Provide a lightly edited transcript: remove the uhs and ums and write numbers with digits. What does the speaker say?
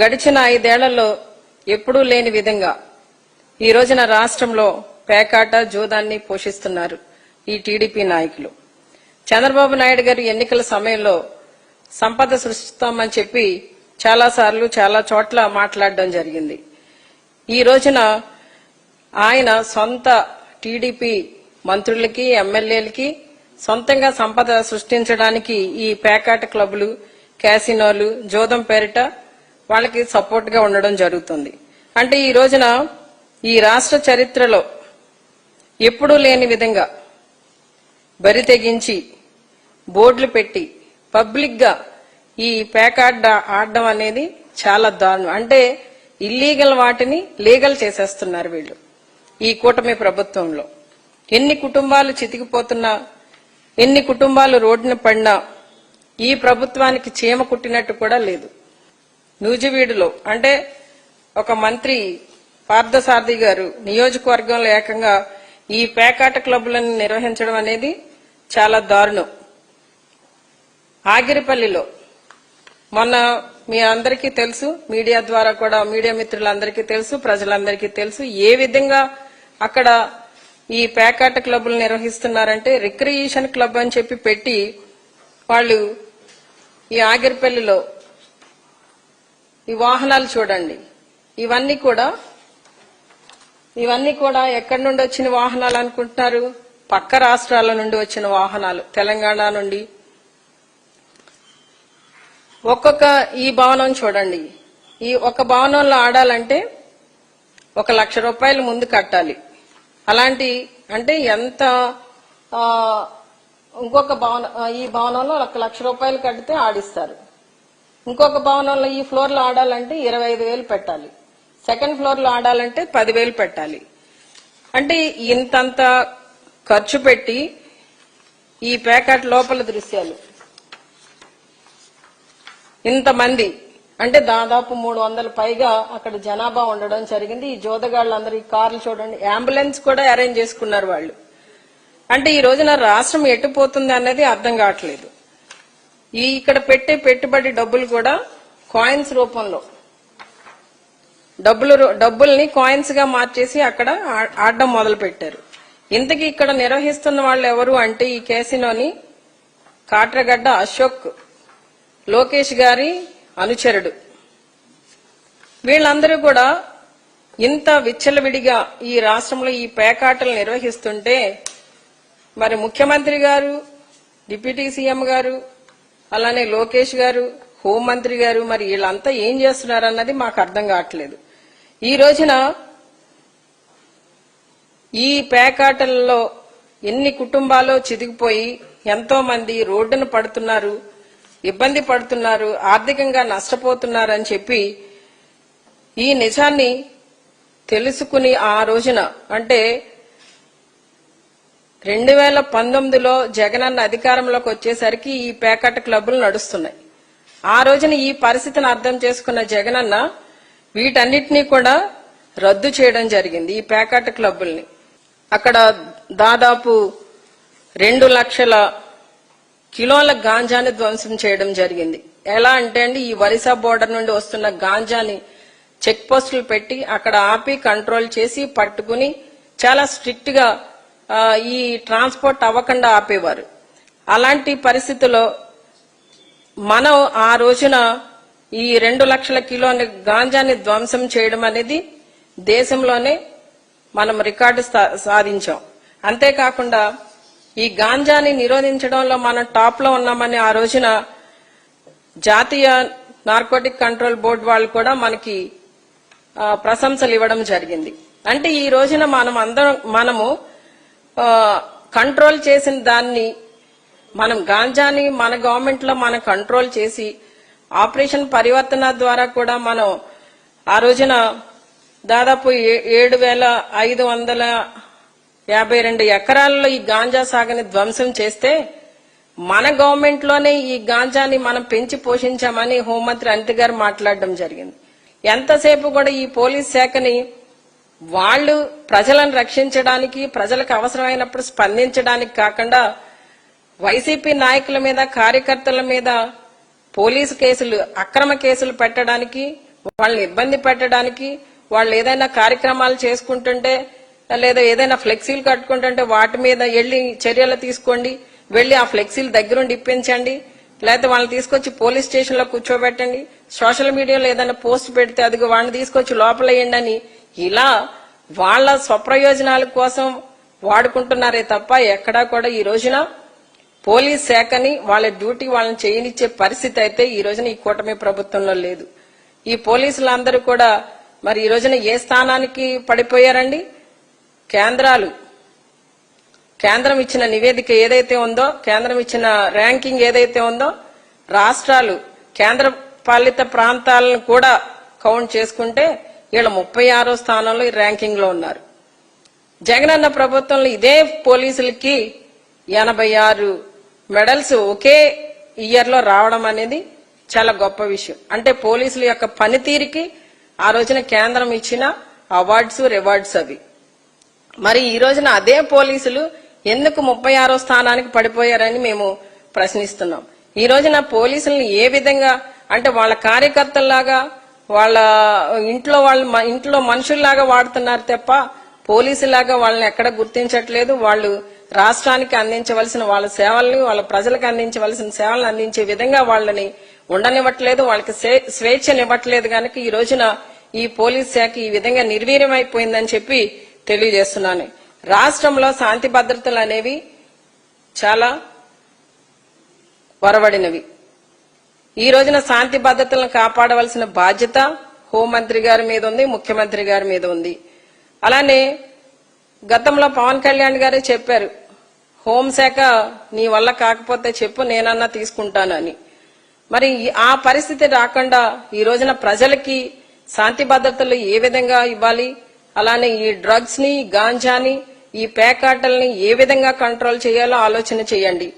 గడిచిన 5 ఏళ్లలో ఎప్పుడూ లేని విధంగా ఈ రోజున రాష్ట్రంలో పేకాట జూదాన్ని పోషిస్తున్నారు ఈ టీడీపీ నాయకులు. చంద్రబాబు నాయుడు గారు ఎన్నికల సమయంలో సంపద సృష్టిస్తామని చెప్పి చాలాసార్లు చాలా చోట్ల మాట్లాడడం జరిగింది. ఈ రోజున ఆయన సొంత టీడీపీ మంత్రులకి ఎమ్మెల్యేలకి సొంతంగా సంపద సృష్టించడానికి ఈ పేకాట క్లబ్లు, క్యాసినోలు, జూదం పేరిట వాళ్ళకి సపోర్ట్ గా ఉండడం జరుగుతుంది. అంటే ఈ రోజున ఈ రాష్ట్ర చరిత్రలో ఎప్పుడూ లేని విధంగా బరి తెగించి బోర్డులు పెట్టి పబ్లిక్ గా ఈ పేకాట ఆడడం అనేది చాలా దారుణం. అంటే ఇల్లీగల్ వాటిని లీగల్ చేసేస్తున్నారు వీళ్ళు ఈ కూటమి ప్రభుత్వంలో. ఎన్ని కుటుంబాలు చితికిపోతున్నా, ఎన్ని కుటుంబాలు రోడ్డున పడినా ఈ ప్రభుత్వానికి చీమ కుట్టినట్టు కూడా లేదు. నూజివీడులో అంటే ఒక మంత్రి పార్థసారథి గారు నియోజకవర్గంలో ఏకంగా ఈ పేకాట క్లబ్లను నిర్వహించడం అనేది చాలా దారుణం. ఆగిరిపల్లిలో మొన్న మీ అందరికీ తెలుసు, మీడియా ద్వారా కూడా మీడియా మిత్రులందరికీ తెలుసు, ప్రజలందరికీ తెలుసు ఏ విధంగా అక్కడ ఈ పేకాట క్లబ్లు నిర్వహిస్తున్నారంటే రిక్రియేషన్ క్లబ్ అని చెప్పి పెట్టి వాళ్ళు ఈ ఆగిరిపల్లిలో ఈ వాహనాలు చూడండి, ఇవన్నీ కూడా ఎక్కడి నుండి వచ్చిన వాహనాలు అనుకుంటున్నారు? పక్క రాష్ట్రాల నుండి వచ్చిన వాహనాలు, తెలంగాణ నుండి. ఒక్కొక్క ఈ భవనం చూడండి, ఈ ఒక భవనంలో ఆడాలంటే 1,00,000 రూపాయలు ముందు కట్టాలి. అలాంటి అంటే ఎంత ఇంకొక భవనం, ఈ భవనంలో 1,00,000 రూపాయలు కడితే ఆడిస్తారు. ఇంకొక భవనంలో ఈ ఫ్లోర్ లో ఆడాలంటే 25,000 పెట్టాలి. సెకండ్ ఫ్లోర్ లో ఆడాలంటే 10,000 పెట్టాలి. అంటే ఇంతంత ఖర్చు పెట్టి ఈ పేకాట లోపల దృశ్యాలు ఇంతమంది అంటే దాదాపు 300 పైగా అక్కడ జనాభా ఉండడం జరిగింది. ఈ జోదగాళ్ళందరూ ఈ కార్లు చూడండి, అంబులెన్స్ కూడా అరేంజ్ చేసుకున్నారు వాళ్ళు. అంటే ఈ రోజున రాష్ట్రం ఎట్టుపోతుంది అనేది అర్థం కావట్లేదు. ఈ ఇక్కడ పెట్టే పెట్టుబడి డబ్బులు కూడా కాయిన్స్ రూపంలో డబ్బుల్ని కాయిన్స్ గా మార్చేసి అక్కడ ఆడడం మొదలు పెట్టారు. ఇంతకీ ఇక్కడ నిర్వహిస్తున్న వాళ్ళు ఎవరు అంటే ఈ కేసినోని కాట్రగడ్డ అశోక్, లోకేష్ గారి అనుచరుడు. వీళ్ళందరూ కూడా ఇంత విచ్చలవిడిగా ఈ రాష్ట్రంలో ఈ పేకాటలు నిర్వహిస్తుంటే మరి ముఖ్యమంత్రి గారు, డిప్యూటీ సీఎం గారు, అలానే లోకేష్ గారు, హోంమంత్రి గారు మరి వీళ్ళంతా ఏం చేస్తున్నారన్నది మాకు అర్థం కావట్లేదు. ఈ రోజున ఈ పేకాటల్లో ఎన్ని కుటుంబాలు చితికిపోయి ఎంతో మంది రోడ్డున పడుతున్నారు, ఇబ్బంది పడుతున్నారు, ఆర్థికంగా నష్టపోతున్నారు అని చెప్పి ఈ నిజాన్ని తెలుసుకుని ఆ రోజున అంటే 2019లో జగనన్న అధికారంలోకి వచ్చేసరికి ఈ పేకాట క్లబ్బులు నడుస్తున్నాయి. ఆ రోజున ఈ పరిస్థితిని అర్థం చేసుకున్న జగనన్న వీటన్నిటినీ కూడా రద్దు చేయడం జరిగింది. ఈ పేకాట క్లబ్బుల్ని అక్కడ దాదాపు 2 లక్షల కిలోల గాంజాని ధ్వంసం చేయడం జరిగింది. ఎలా అంటే అండి, ఈ ఒరిస్సా బోర్డర్ నుండి వస్తున్న గాంజాని చెక్ పోస్టులు పెట్టి అక్కడ ఆపి కంట్రోల్ చేసి పట్టుకుని చాలా స్ట్రిక్ట్ గా ఈ ట్రాన్స్పోర్ట్ అవ్వకుండా ఆపేవారు. అలాంటి పరిస్థితుల్లో మనం ఆ రోజున ఈ 2 లక్షల కిలోల గాంజాని ధ్వంసం చేయడం అనేది దేశంలోనే మనం రికార్డు సాధించాం. అంతేకాకుండా ఈ గాంజాని నిరోధించడంలో మనం టాప్ లో ఉన్నామని ఆ రోజున జాతీయ నార్కోటిక్ కంట్రోల్ బోర్డు వాళ్ళు కూడా మనకి ప్రశంసలు ఇవ్వడం జరిగింది. అంటే ఈ రోజున మనము కంట్రోల్ చేసిన దాన్ని మనం గాంజాని మన గవర్నమెంట్ లో మనం కంట్రోల్ చేసి ఆపరేషన్ పరివర్తన ద్వారా కూడా మనం ఆ రోజున దాదాపు 7,552 ఎకరాల్లో ఈ గాంజా సాగుని ధ్వంసం చేస్తే మన గవర్నమెంట్ లోనే ఈ గాంజాని మనం పెంచి పోషించామని హోంమంత్రి అనిత గారు మాట్లాడడం జరిగింది. ఎంతసేపు కూడా ఈ పోలీస్ శాఖని వాళ్ళు ప్రజలను రక్షించడానికి, ప్రజలకు అవసరమైనప్పుడు స్పందించడానికి కాకుండా వైసీపీ నాయకుల మీద, కార్యకర్తల మీద పోలీసు కేసులు, అక్రమ కేసులు పెట్టడానికి వాళ్ళని ఇబ్బంది పెట్టడానికి, వాళ్ళు ఏదైనా కార్యక్రమాలు చేసుకుంటుంటే లేదా ఏదైనా ఫ్లెక్సీలు కట్టుకుంటుంటే వాటి మీద వెళ్లి చర్యలు తీసుకోండి, వెళ్లి ఆ ఫ్లెక్సీలు దగ్గరుండి ఇప్పించండి, లేకపోతే వాళ్ళని తీసుకొచ్చి పోలీస్ స్టేషన్ లో కూర్చోబెట్టండి, సోషల్ మీడియాలో ఏదైనా పోస్ట్ పెడితే అదిగో వాళ్ళని తీసుకొచ్చి లోపలేయండి అని ఇలా వాళ్ళ స్వప్రయోజనాల కోసం వాడుకుంటున్నారే తప్ప ఎక్కడా కూడా ఈ రోజున పోలీస్ శాఖని వాళ్ళ డ్యూటీ వాళ్ళని చేయనిచ్చే పరిస్థితి అయితే ఈ రోజున ఈ కూటమి ప్రభుత్వంలో లేదు. ఈ పోలీసులందరూ కూడా మరి ఈ రోజున ఏ స్థానానికి పడిపోయారండి? కేంద్రం ఇచ్చిన నివేదిక ఏదైతే ఉందో, కేంద్రం ఇచ్చిన ర్యాంకింగ్ ఏదైతే ఉందో, రాష్ట్రాలు కేంద్ర పాలిత ప్రాంతాలను కూడా కౌంట్ చేసుకుంటే వీళ్ళ 36వ స్థానంలో ఈ ర్యాంకింగ్ లో ఉన్నారు. జగనన్న ప్రభుత్వంలో ఇదే పోలీసులకి 86 మెడల్స్ ఒకే ఇయర్ లో రావడం అనేది చాలా గొప్ప విషయం. అంటే పోలీసుల యొక్క పనితీరుకి ఆ రోజున కేంద్రం ఇచ్చిన అవార్డ్స్, రివార్డ్స్ అవి. మరి ఈ రోజున అదే పోలీసులు ఎందుకు 36వ స్థానానికి పడిపోయారని మేము ప్రశ్నిస్తున్నాం. ఈ రోజున పోలీసులను ఏ విధంగా అంటే వాళ్ళ కార్యకర్తల్లాగా, వాళ్ళ ఇంట్లో మనుషుల్లాగా వాడుతున్నారు తప్ప పోలీసులాగా వాళ్ళని ఎక్కడ గుర్తించట్లేదు. వాళ్ళు రాష్ట్రానికి అందించవలసిన వాళ్ళ సేవల్ని, వాళ్ళ ప్రజలకు అందించవలసిన సేవలను అందించే విధంగా వాళ్ళని ఉండనివ్వట్లేదు, వాళ్ళకి స్వేచ్ఛనివ్వట్లేదు. కనుక ఈ రోజున ఈ పోలీస్ శాఖ ఈ విధంగా నిర్వీర్యమైపోయిందని చెప్పి తెలియజేస్తున్నాను. రాష్ట్రంలో శాంతి భద్రతలు అనేవి చాలా వరవడినవి. ఈ రోజున శాంతి భద్రతలను కాపాడవలసిన బాధ్యత హోంమంత్రి గారి మీద ఉంది, ముఖ్యమంత్రి గారి మీద ఉంది. అలానే గతంలో పవన్ కళ్యాణ్ గారే చెప్పారు, హోంశాఖ నీ వల్ల కాకపోతే చెప్పు, నేనన్నా తీసుకుంటానని. మరి ఆ పరిస్థితి రాకుండా ఈ రోజున ప్రజలకి శాంతి భద్రతలు ఏ విధంగా ఇవ్వాలి, అలానే ఈ డ్రగ్స్ ని, గాంజాని, ఈ పేకాటల్ని ఏ విధంగా కంట్రోల్ చేయాలో ఆలోచన చేయండి.